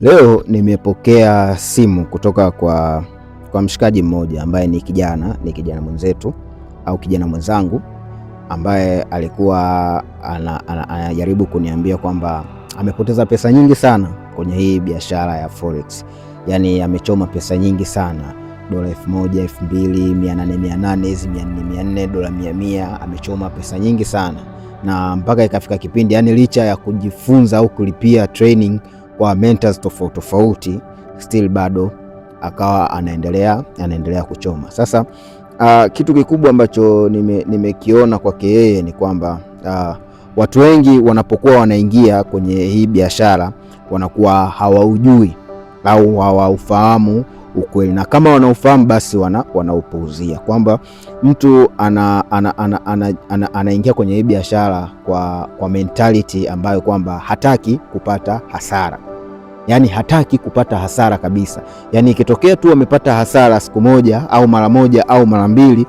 Leo nimepokea simu kutoka kwa mshikaji mmoja ambaye ni kijana mwenzetu au kijana mwenzangu ambaye alikuwa anajaribu kuniambia kwamba amepoteza pesa nyingi sana kwenye hii biashara ya Forex. Yaani amechoma pesa nyingi sana, dola 1000, 2000, 800, hizi 400, dola 100, amechoma pesa nyingi sana. Na mpaka ikafika kipindi, yani licha ya kujifunza au kulipia training kwa mentors tofauti, still bado akawa anaendelea kuchoma. Sasa kitu kikubwa ambacho nimekiona kwake yeye ni kwamba watu wengi wanapokuwa wanaingia kwenye hii biashara wanakuwa hawaujui au hawaufahamu ukweli, na kama wanaufahamu basi wanaupuuzia, kwamba mtu anaingia kwenye hii biashara kwa mentality ambayo kwamba hataki kupata hasara. Yani hataki kupata hasara kabisa. Yani ikitokea tu amepata hasara siku moja au mara moja au mara mbili,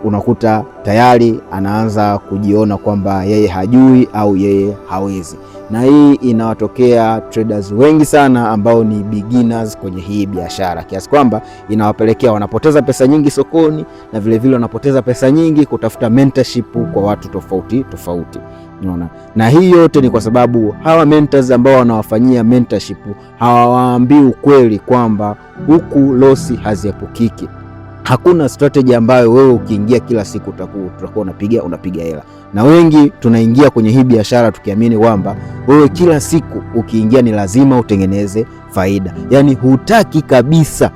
unakuta tayari anaanza kujiona kwamba yeye hajui au yeye hawezi. Na hii inawatokea traders wengi sana ambao ni beginners kwenye hii biashara, kiasi kwamba inawapelekea wanapoteza pesa nyingi sokoni, na vile wanapoteza pesa nyingi kutafuta mentorship kwa watu tofauti. Unaona? Na hii yote ni kwa sababu hawa mentors ambao wanawafanyia mentorship hawawaambii ukweli kwamba huku losi haziepukiki. Hakuna strategy ambayo wewe ukiingia kila siku utakuwa unapiga hela. Na wengi tunaingia kwenye hii biashara tukiamini kwamba wewe kila siku ukiingia ni lazima utengeneze faida. Yani hutaki kabisa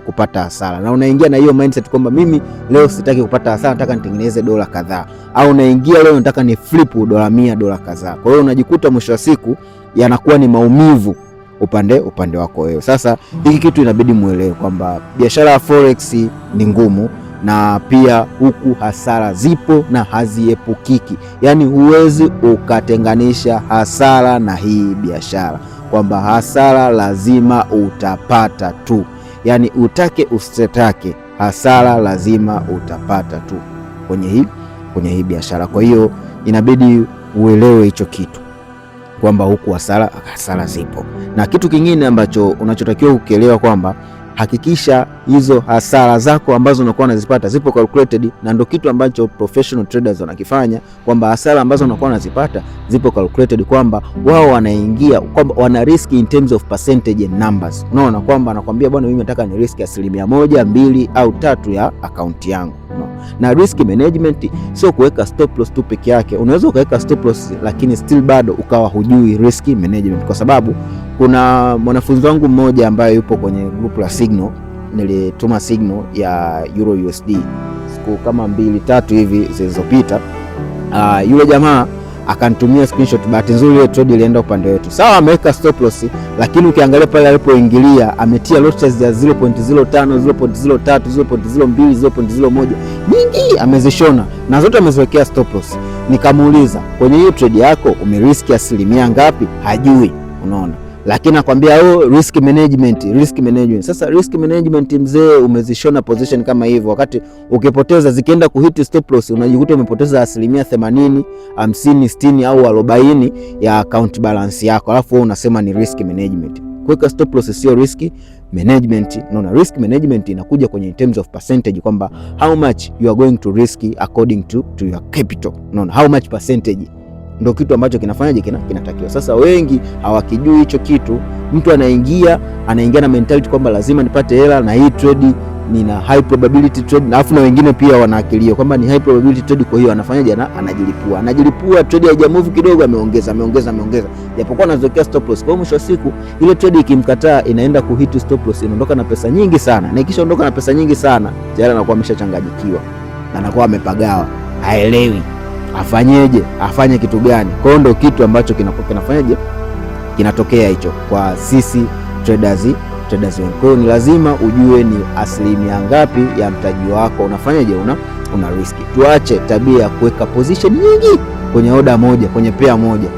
kupata hasara. Na unaingia na hiyo mindset kwamba mimi leo sitaki kupata hasara, nataka nitengeneze dola kadhaa. Au unaingia leo nataka ni flip dola 100, dola kadhaa. Kwa hiyo unajikuta mwisho wa siku yanakuwa ni maumivu upande wako wewe. Sasa hiki kitu inabidi muelewe kwamba biashara ya Forex ni ngumu, na pia huku hasara zipo na haziepukiki. Yani huwezi ukatenganisha hasara na hii biashara, kwamba hasara lazima utapata tu. Yani utake usitake, hasara lazima utapata tu kwenye hii biashara. Kwa hiyo inabidi uelewe hicho kitu, kwamba huku hasara zipo. Na kitu kingine ambacho unachotakiwa kukielewa kwamba hakikisha hizo hasara zako ambazo unakuwa unazipata zipo calculated, na ndio kitu ambacho professional traders wanakifanya, kwamba hasara ambazo unakuwa unazipata zipo calculated, kwamba wao wanaingia kwamba wana risk in terms of percentage and numbers. Unaona kwamba anakuambia bwana, mimi nataka ni risk 1%, 2 au 3 ya akaunti yangu. Na risk management sio kuweka stop loss tu peke yake. Unaweza ukaweka stop loss lakini still bado ukawa hujui risk management, kwa sababu kuna mwanafunzi wangu mmoja ambaye yupo kwenye group la Signal, nilituma Signal ya Euro USD siku kama 2-3 hivi zilizopita. Yule jamaa akanitumia screenshot. Bahati nzuri ile trade ilienda upande wetu. Sawa, ameweka stop loss, lakini ukiangalia pale alipoingilia ametia lot size ya 0.05, 0.03, 0.02, 0.01, nyingi amezishona na zote ameziwekea stop loss. Nikamuuliza, kwenye hiyo trade yako umeriski asilimia ngapi? Hajui. Unaona? Lakini nakwambia risk management. Sasa risk management mzee, umezishona position kama hivyo, wakati ukipoteza zikienda kuhit stop loss unajikuta umepoteza asilimia 80, 50, 60 au 40 ya account balance yako, alafu wewe unasema ni risk management. Kuweka stop loss sio risk management. Unaona, risk management inakuja kwenye terms of percentage, kwamba how much you are going to risk according to your capital. Unaona, how much percentage ndio kitu ambacho kinatakiwa. Sasa wengi hawakijui hicho kitu. Mtu anaingia na mentality kwamba lazima nipate hela na hii trade nina high probability trade, na afu na wengine pia wanaakilia kwamba ni high probability trade, kwa hiyo anafanyaje? Anajilipua. Trade haijamove kidogo, ameongeza, japokuwa anazoekea stop loss. Kwa mwisho wa siku ile trade ikimkataa inaenda kuhit stop loss, inaondoka na pesa nyingi sana, na ikishaondoka na pesa nyingi sana tayari anakuwa ameshachanganyikiwa na anakuwa amepagawa, haelewi afanyeje, afanye kitu gani. Kwa hiyo ndio kitu ambacho kinatokea hicho kwa sisi traders wengi. Kwa hiyo ni lazima ujue ni asilimia ngapi ya mtaji wako unafanyaje, una risk. Tuache tabia ya kuweka position nyingi kwenye order moja, kwenye pair moja.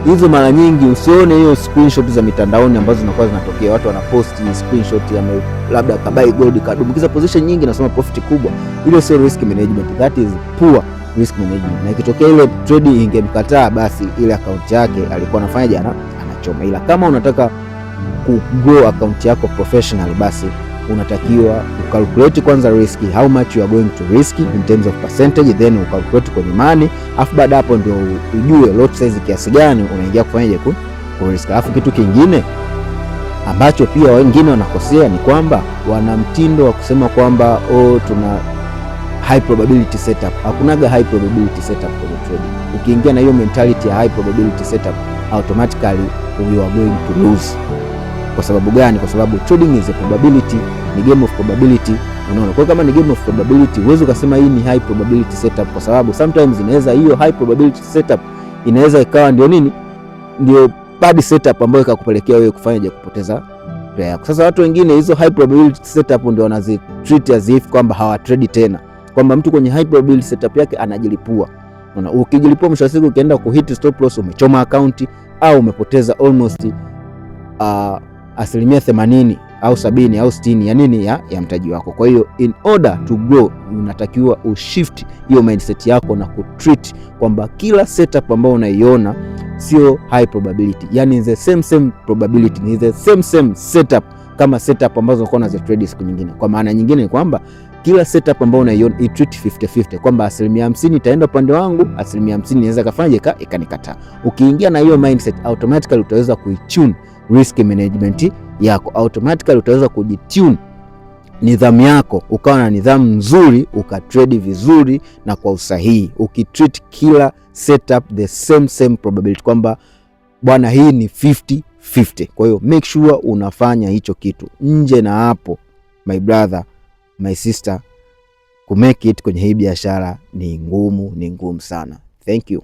Hizo mara nyingi usione hiyo screenshot za mitandaoni ambazo zinakuwa zinatokea, watu wanaposti screenshot ya labda kabai gold kadumbukiza position nyingi, nasoma profit kubwa. Ile sio risk management, that is poor risk management. Na ikitokea ile trade ingemkataa, basi ile account yake alikuwa anafanyaje, anachoma. Ila kama unataka grow account yako professional, basi unatakiwa ukalculate kwanza risk, how much you are going to risk in terms of percentage, then ukalculate kwenye money, afu baada hapo ndio ujue lot size kiasi gani unaingia kufanyaje ku risk. Afu kitu kingine ambacho pia wengine wanakosea ni kwamba wana mtindo wa kusema kwamba tuna high probability setup. Hakunaga high probability setup kwenye trading. Ukiingia na hiyo mentality ya high probability setup, automatically you are going to lose. Kwa sababu gani? Kwa sababu trading is a probability, ni game of probability. Unaona, kwa kama ni game of probability, huwezi ukasema hii ni high probability setup, kwa sababu sometimes inaweza hiyo high probability setup inaweza ikawa ndio nini, ndio bad setup ambayo ikakupelekea wewe kufanya kupoteza pesa yako. Sasa watu wengine hizo high probability setup ndio wanazi treat as if kwamba hawa trade tena, kwamba mtu kwenye high probability setup yake anajilipua. Unaona, ukijilipua mwisho wa siku ukienda kuhit stop loss, umechoma account au umepoteza almost asilimia 80 au 70 au 60 ya nini ya mtaji wako. Kwa hiyo in order to grow unatakiwa ushift hiyo mindset yako na kutreat kwamba kila setup ambayo unaiona sio high probability, yani the same probability, ni the same setup kama setup ambazo unakuwa na trade siku nyingine. Kwa maana nyingine ni kwamba kila setup ambayo unaiona i treat 50-50, kwamba asilimia 50 itaenda upande wangu, asilimia 50 inaweza kafanya ikanikataa. Ukiingia na hiyo mindset, automatically utaweza kuitune risk management yako, automatically utaweza kujitune nidhamu yako, ukawa na nidhamu nzuri, ukatrade vizuri na kwa usahihi, ukitreat kila setup the same probability, kwamba bwana hii ni 50-50. Kwa hiyo make sure unafanya hicho kitu. Nje na hapo, my brother, my sister, ku make it kwenye hii biashara ni ngumu sana. Thank you.